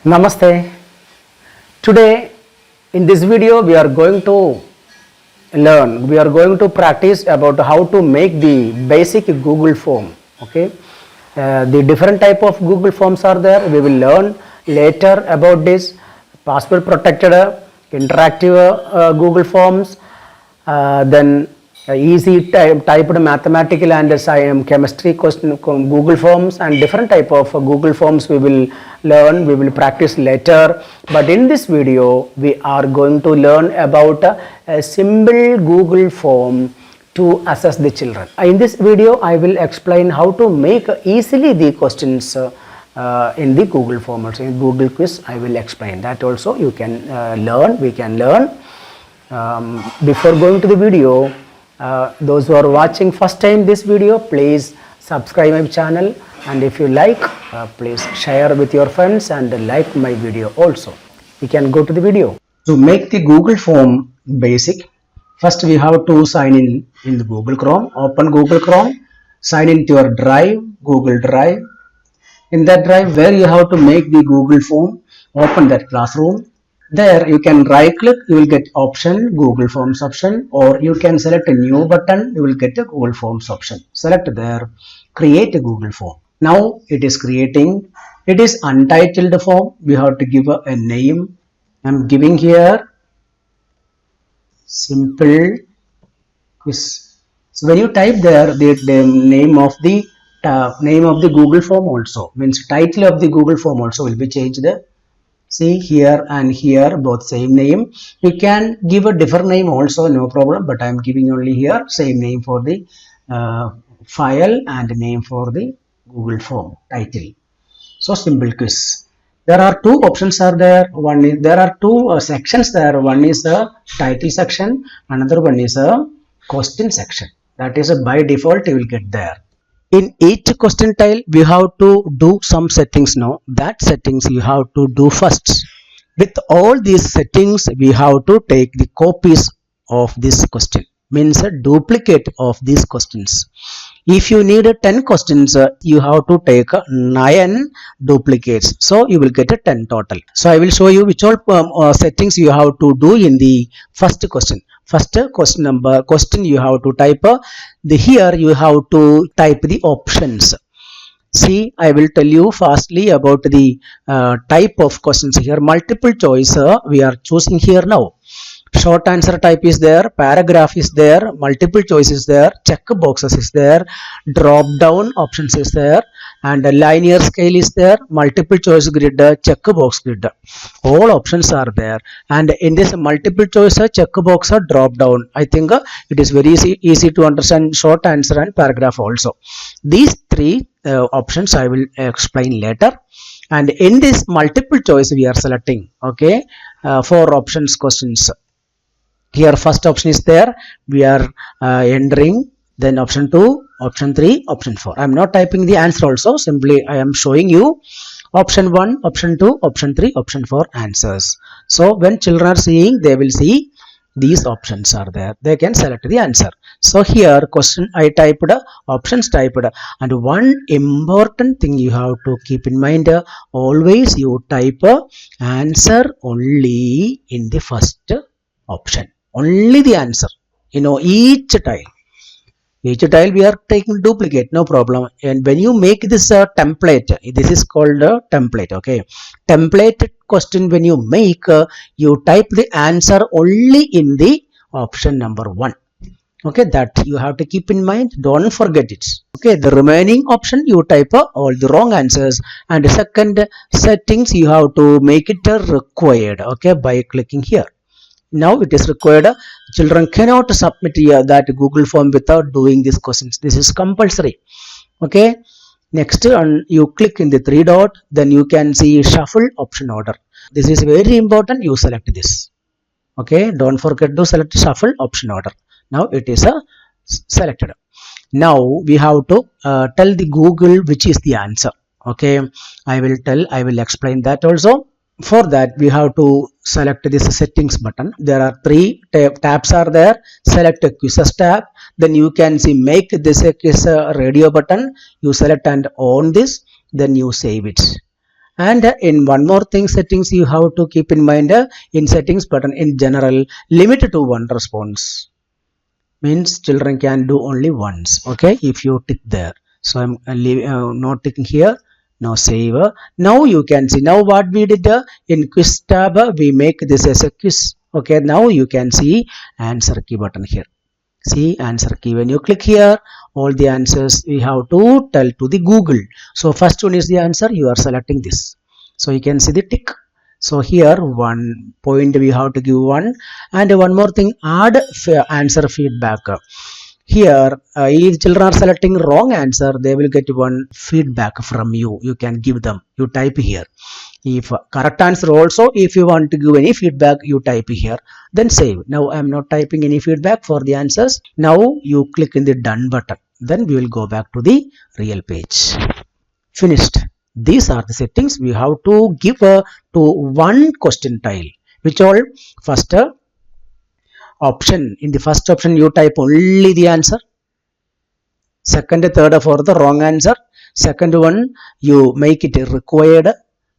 Namaste. Today in this video we are going to practice about how to make the basic Google form. Okay, the different type of Google forms are there. We will learn later about this password protected interactive Google forms, then easy typed mathematical and chemistry question Google forms, and different type of Google forms we will practice later. But in this video we are going to learn about a simple Google form to assess the children. In this video I will explain how to make easily the questions in the Google form. Also in Google quiz I will explain that also. You can we can learn. Before going to the video, those who are watching first time this video, please subscribe my channel, and if you like, please share with your friends and like my video also. We can go to the video. To make the Google form basic, first we have to sign in the Google Chrome. Open Google Chrome, sign into your drive, Google Drive. In that drive where you have to make the Google form, open that classroom. There you can right click, you will get option Google Forms option, or you can select a new button, you will get a Google Forms option. Select there, create a Google form. Now it is creating. It is untitled form. We have to give a name. I am giving here simple quiz. So when you type there the name of the Google form also, means title of the Google form also will be changed. See here and here both same name. You can give a different name also, no problem, but I am giving only here same name for the file and name for the Google form title. So simple quiz. There are two options are there. There are two sections there. One is a title section, another one is a question section. That is by default you will get there. In each question tile we have to do some settings now. That settings you have to do first. With all these settings we have to take the copies of this question, means a duplicate of these questions. If you need 10 questions, you have to take 9 duplicates, so you will get a 10 total. So I will show you which all settings you have to do in the first question. First question you have to type here you have to type the options. See, I will tell you fastly about the type of questions here. Multiple choice we are choosing here now. Short answer type is there, paragraph is there, multiple choice is there, check boxes is there, drop down options is there, and a linear scale is there, multiple choice grid, check box grid. All options are there, and in this multiple choice check box or drop down, I think it is very easy to understand short answer and paragraph also. These three options I will explain later. And in this multiple choice we are selecting, okay, 4 options questions. Here first option is there, we are entering, then option 2, option 3, option 4. I am not typing the answer also, simply I am showing you option 1, option 2, option 3, option 4 answers. So when children are seeing, they will see these options are there, they can select the answer. So here question I typed, options typed, and one important thing you have to keep in mind, always you type answer only in the first option. Only the answer, each tile we are taking duplicate, no problem. And when you make this template, this is called a template, okay. Template question when you make, you type the answer only in the option number 1, okay. That you have to keep in mind, don't forget it, okay. The remaining option you type all the wrong answers, and the second settings you have to make it required, okay, by clicking here. Now it is required, children cannot submit that Google form without doing these questions. This is compulsory, okay. Next, you click in the 3 dot, then you can see shuffle option order. This is very important, you select this, okay. Don't forget to select shuffle option order. Now it is selected. Now we have to tell the Google which is the answer, okay. I will explain that also. For that we have to select this settings button. There are 3 tabs are there. Select a quizzes tab, then you can see make this a quiz radio button. You select and on this, then you save it. And in one more thing, settings you have to keep in mind, in settings button in general, limit to one response, means children can do only once. Okay, if you tick there. So I'm not ticking here. Now save. Now you can see, now what we did, in quiz tab we make this as a quiz. Okay, now you can see answer key button here. See answer key, when you click here, all the answers we have to tell to the Google. So first one is the answer, you are selecting this. So you can see the tick. So here 1 point we have to give 1. And one more thing, add answer feedback. Here if children are selecting wrong answer, they will get one feedback from you. You can give them, you type here. If correct answer also, if you want to give any feedback, you type here, then save. Now I am not typing any feedback for the answers. Now you click in the done button, then we will go back to the real page. Finished. These are the settings we have to give to one question tile. Which all? First option, in the first option you type only the answer. Second, third, fourth wrong answer. Second one you make it required.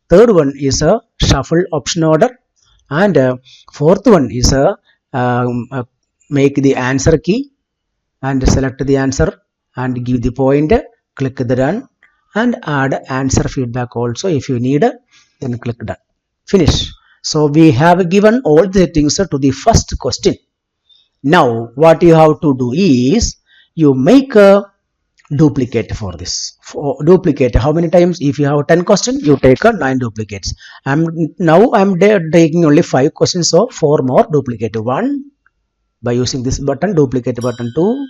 Third one is a shuffle option order. And fourth one is a make the answer key and select the answer and give the point, click the done, and add answer feedback also if you need, then click done. Finish. So we have given all the settings to the first question. Now what you have to do is you make a duplicate for this. For duplicate, how many times? If you have 10 questions, you take 9 duplicates. Now I'm taking only 5 questions, so 4 more duplicate. 1 by using this button, duplicate button 2,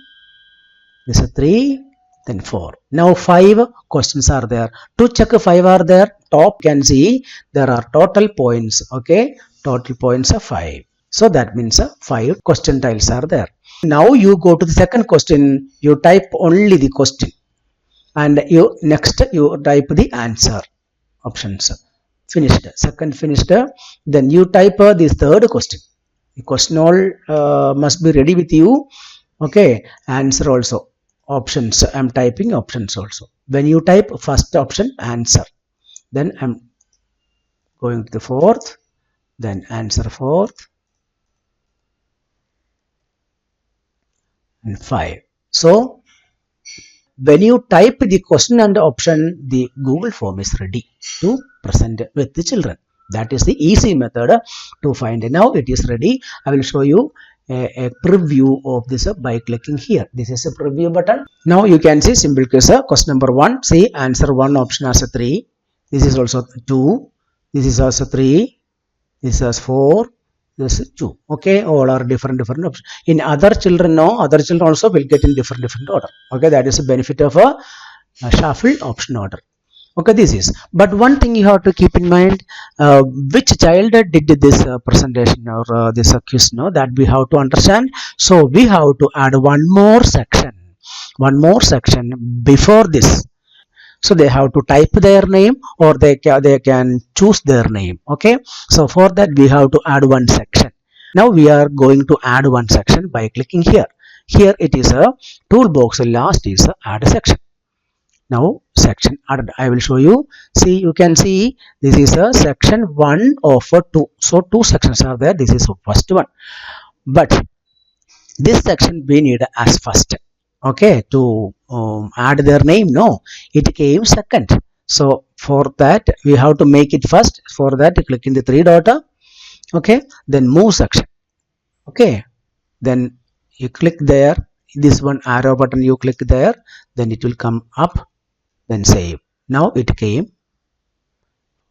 this is 3, then 4. Now 5 questions are there. To check 5 are there, top can see there are total points. Okay, total points are 5. So that means 5 question tiles are there. Now you go to the second question, you type only the question, and you next you type the answer options. Finished. Second finished. Then you type the third question. The question all must be ready with you. Okay, answer also. Options, I'm typing options also. When you type first option answer, then I'm going to the fourth, then answer fourth, and 5. So when you type the question and option, the Google form is ready to present with the children. That is the easy method to find. Now it is ready. I will show you a preview of this by clicking here. This is a preview button. Now you can see simple quiz. Question number 1. See answer 1 option as a 3. This is also 2. This is also 3. This is 4. This is 2. Okay, all are different options. In other children, no, other children also will get in different order. Okay, that is the benefit of a shuffle option order. Okay, this is. But one thing you have to keep in mind, which child did this presentation or this quiz, no, that we have to understand. So we have to add one more section before this. So they have to type their name, or they can choose their name. Okay, so for that we have to add one section. Now we are going to add one section by clicking here. Here it is a toolbox, last is add section. Now section added, I will show you. See, you can see this is a section 1 of 2. So 2 sections are there. This is the first one, but this section we need as first. Okay, to add their name, no, it came second. So for that we have to make it first. For that click in the 3 dot. Okay, then move section. Okay, then you click there, this one arrow button, you click there, then it will come up, then save. Now it came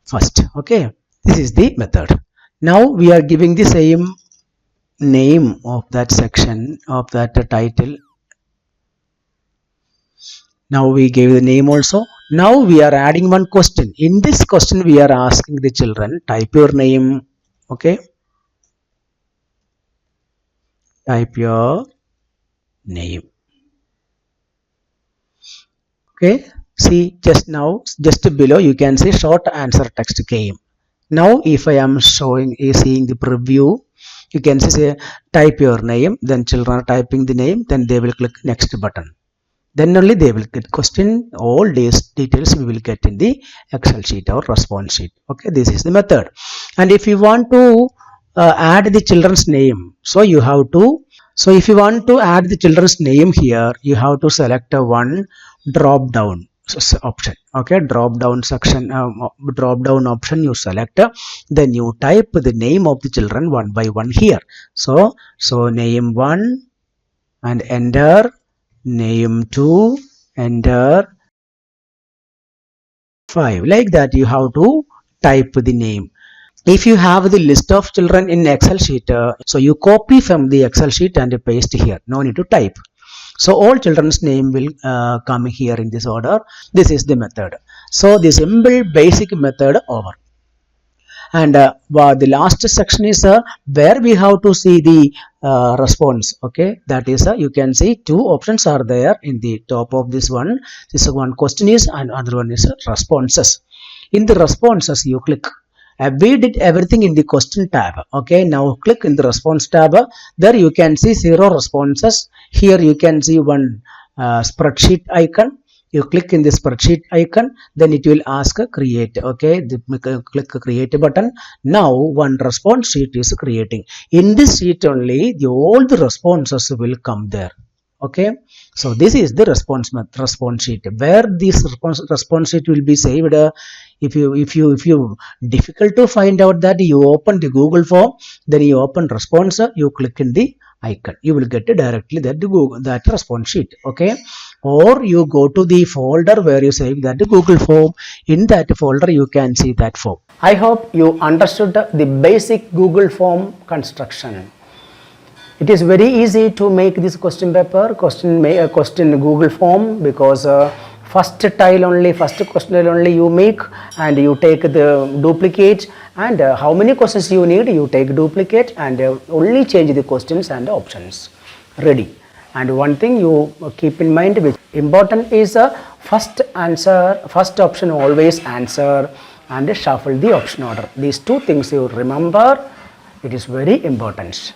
first. Okay, this is the method. Now we are giving the same name of that section, of that title. Now we gave the name also. Now we are adding one question. In this question we are asking the children, type your name. Okay, type your name. Okay, see, just now, just below you can see short answer text came. Now if I am seeing the preview, you can see type your name, then children are typing the name, then they will click next button. then only they will get question. All these details we will get in the Excel sheet or response sheet. Okay, this is the method. And if you want to add the children's name, so you have to, so if you want to add the children's name here, you have to select a one drop down option. Okay, drop down section, drop down option you select, then you type the name of the children one by one here. So name 1 and enter, name 2, enter 5, like that you have to type the name. If you have the list of children in Excel sheet, so you copy from the Excel sheet and paste here, no need to type. So all children's name will come here in this order. This is the method. So the simple basic method over. And the last section is where we have to see the response. Okay, that is you can see two options are there in the top of this one. This one question is and other one is responses. In the responses you click. We did everything in the question tab. Okay, now click in the response tab. There you can see 0 responses. Here you can see one spreadsheet icon. You click in the spreadsheet icon, then it will ask create. Okay, click create button. Now one response sheet is creating. In this sheet only all the responses will come there. Okay, so this is the response sheet where this response sheet will be saved. If you difficult to find out that, you open the Google form, then you open response, you click in the icon, you will get directly that response sheet. Okay, or you go to the folder where you save that Google form. In that folder you can see that form. I hope you understood the basic Google form construction. It is very easy to make this question paper, question Google form, because first question only you make and you take the duplicate, and how many questions you need, you take duplicate and only change the questions and options. Ready. And one thing you keep in mind which important is first option always answer, and shuffle the option order. These two things you remember, it is very important.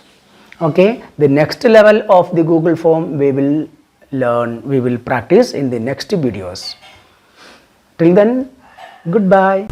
Okay, the next level of the Google form we will practice in the next videos. Till then, goodbye.